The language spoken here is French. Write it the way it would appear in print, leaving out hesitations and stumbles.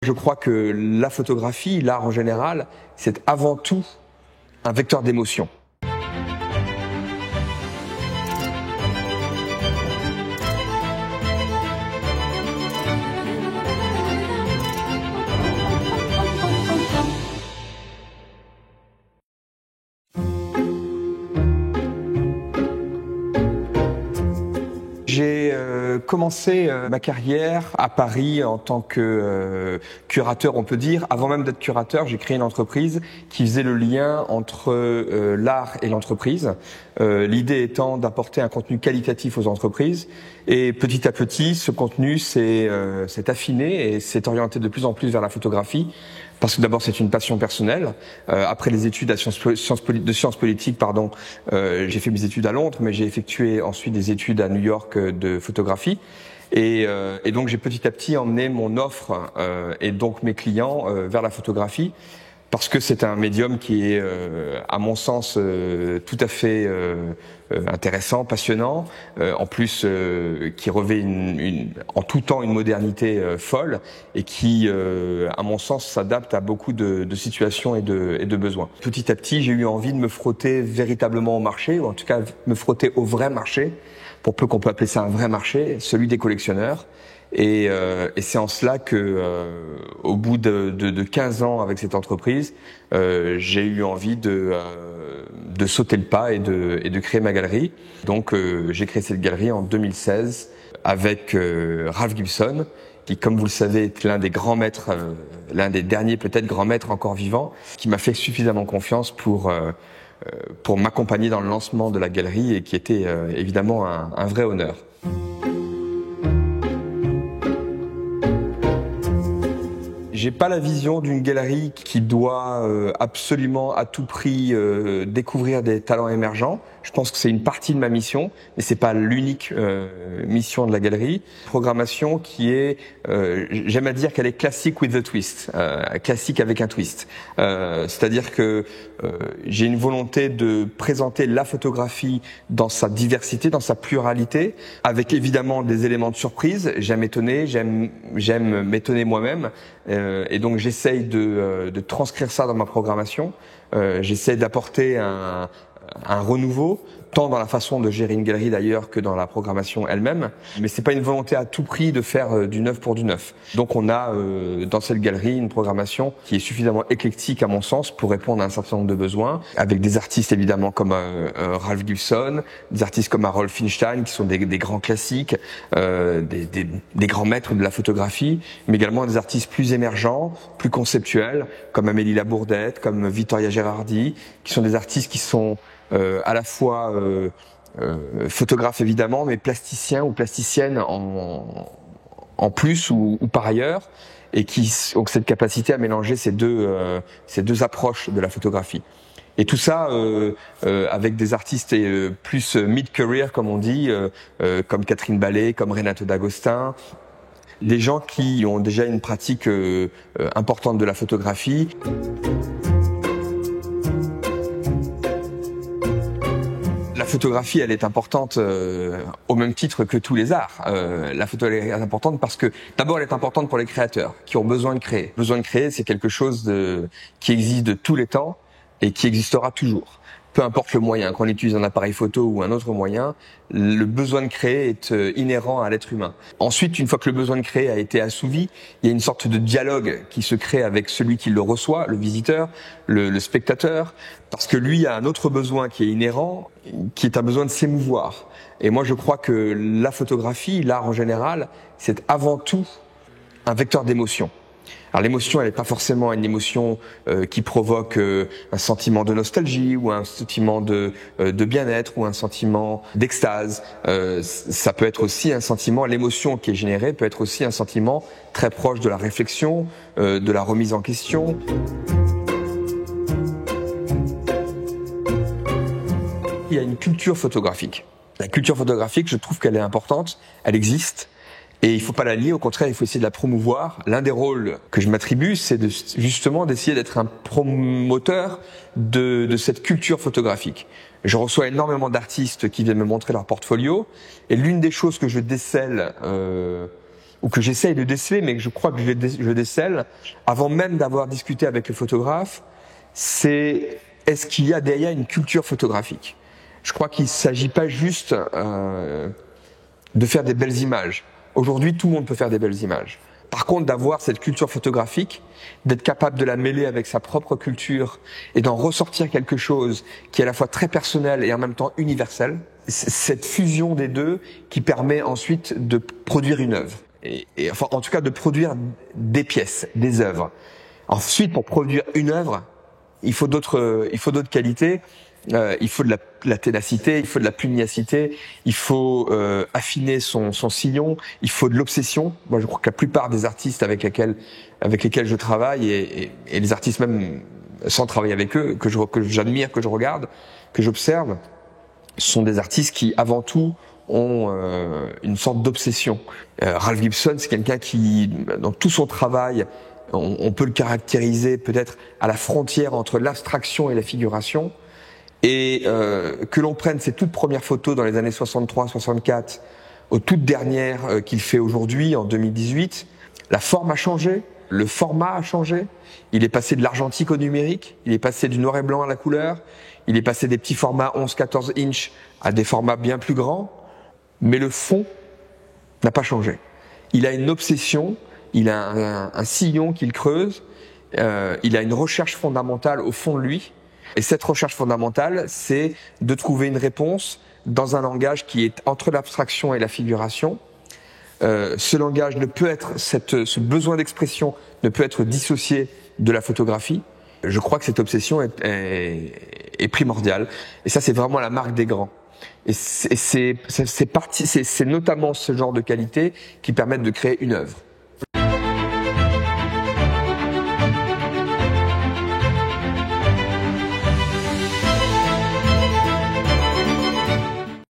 Je crois que la photographie, l'art en général, c'est avant tout un vecteur d'émotion. J'ai commencé ma carrière à Paris en tant que curateur, on peut dire. Avant même d'être curateur, j'ai créé une entreprise qui faisait le lien entre l'art et l'entreprise. L'idée étant d'apporter un contenu qualitatif aux entreprises. Et petit à petit, ce contenu s'est affiné et s'est orienté de plus en plus vers la photographie. Parce que d'abord c'est une passion personnelle. Après les études de sciences politiques, j'ai fait mes études à Londres, mais j'ai effectué ensuite des études à New York de photographie. Et donc j'ai petit à petit emmené mon offre et donc mes clients vers la photographie. Parce que c'est un médium qui est, à mon sens, tout à fait intéressant, passionnant, en plus qui revêt en tout temps une modernité folle et qui, à mon sens, s'adapte à beaucoup de situations et de besoins. Petit à petit, j'ai eu envie de me frotter véritablement au marché, ou en tout cas me frotter au vrai marché, pour peu qu'on peut appeler ça un vrai marché, celui des collectionneurs. Et c'est en cela que, au bout de 15 ans avec cette entreprise, j'ai eu envie de sauter le pas et de créer ma galerie. Donc, j'ai créé cette galerie en 2016 avec Ralph Gibson, qui, comme vous le savez, est l'un des grands maîtres, l'un des derniers peut-être grands maîtres encore vivants, qui m'a fait suffisamment confiance pour m'accompagner dans le lancement de la galerie et qui était évidemment un vrai honneur. J'ai pas la vision d'une galerie qui doit absolument à tout prix découvrir des talents émergents. Je pense que c'est une partie de ma mission, mais c'est pas l'unique mission de la galerie. Programmation qui est, j'aime à dire qu'elle est classique with a twist, classique avec un twist. C'est-à-dire que j'ai une volonté de présenter la photographie dans sa diversité, dans sa pluralité, avec évidemment des éléments de surprise. J'aime étonner, j'aime m'étonner moi-même. Et donc j'essaye de transcrire ça dans ma programmation. J'essaye d'apporter un renouveau, tant dans la façon de gérer une galerie d'ailleurs que dans la programmation elle-même. Mais c'est pas une volonté à tout prix de faire du neuf pour du neuf. Donc on a dans cette galerie une programmation qui est suffisamment éclectique à mon sens pour répondre à un certain nombre de besoins, avec des artistes évidemment comme Ralph Gibson, des artistes comme Harold Finstein qui sont des grands classiques, des grands maîtres de la photographie, mais également des artistes plus émergents, plus conceptuels, comme Amélie Labourdette, comme Vittoria Gerardi, qui sont des artistes qui sont à la fois photographes évidemment, mais plasticiens ou plasticiennes en plus ou par ailleurs, et qui ont cette capacité à mélanger ces deux approches de la photographie. Et tout ça avec des artistes plus mid-career comme on dit, comme Catherine Ballet, comme Renato D'Agostin, des gens qui ont déjà une pratique importante de la photographie. La photographie, elle est importante au même titre que tous les arts. La photo elle est importante parce que, d'abord, elle est importante pour les créateurs qui ont besoin de créer. Besoin de créer, c'est quelque chose qui existe de tous les temps et qui existera toujours. Peu importe le moyen, qu'on utilise un appareil photo ou un autre moyen, le besoin de créer est inhérent à l'être humain. Ensuite, une fois que le besoin de créer a été assouvi, il y a une sorte de dialogue qui se crée avec celui qui le reçoit, le visiteur, le spectateur, parce que lui a un autre besoin qui est inhérent, qui est un besoin de s'émouvoir. Et moi, je crois que la photographie, l'art en général, c'est avant tout un vecteur d'émotion. Alors l'émotion, elle n'est pas forcément une émotion qui provoque un sentiment de nostalgie ou un sentiment de bien-être ou un sentiment d'extase. Ça peut être aussi un sentiment, l'émotion qui est générée peut être aussi un sentiment très proche de la réflexion, de la remise en question. Il y a une culture photographique. La culture photographique, je trouve qu'elle est importante, elle existe. Et il faut pas la lier, au contraire, il faut essayer de la promouvoir. L'un des rôles que je m'attribue, c'est justement d'essayer d'être un promoteur de cette culture photographique. Je reçois énormément d'artistes qui viennent me montrer leur portfolio, et l'une des choses que je décèle ou que j'essaye de déceler, mais que je crois que je décèle, avant même d'avoir discuté avec le photographe, c'est est-ce qu'il y a derrière une culture photographique. Je crois qu'il ne s'agit pas juste de faire des belles images. Aujourd'hui, tout le monde peut faire des belles images. Par contre, d'avoir cette culture photographique, d'être capable de la mêler avec sa propre culture et d'en ressortir quelque chose qui est à la fois très personnel et en même temps universel, cette fusion des deux qui permet ensuite de produire une œuvre. Et enfin, en tout cas, de produire des pièces, des œuvres. Ensuite, pour produire une œuvre, il faut d'autres qualités. Il faut de la ténacité, il faut de la pugnacité, il faut affiner son sillon, il faut de l'obsession. Moi, je crois que la plupart des artistes avec lesquels je travaille et les artistes même sans travailler avec eux, que j'admire, que je regarde, que j'observe, sont des artistes qui, avant tout, ont une sorte d'obsession. Ralph Gibson, c'est quelqu'un qui, dans tout son travail, on peut le caractériser peut-être à la frontière entre l'abstraction et la figuration. Et que l'on prenne ses toutes premières photos dans les années 63-64 aux toutes dernières qu'il fait aujourd'hui, en 2018, la forme a changé, le format a changé, il est passé de l'argentique au numérique, il est passé du noir et blanc à la couleur, il est passé des petits formats 11-14 inches à des formats bien plus grands, mais le fond n'a pas changé. Il a une obsession, il a un sillon qu'il creuse, il a une recherche fondamentale au fond de lui. Et cette recherche fondamentale, c'est de trouver une réponse dans un langage qui est entre l'abstraction et la figuration. Ce langage ne peut être, ce besoin d'expression ne peut être dissocié de la photographie. Je crois que cette obsession est primordiale. Et ça, c'est vraiment la marque des grands. Et c'est notamment ce genre de qualité qui permettent de créer une œuvre.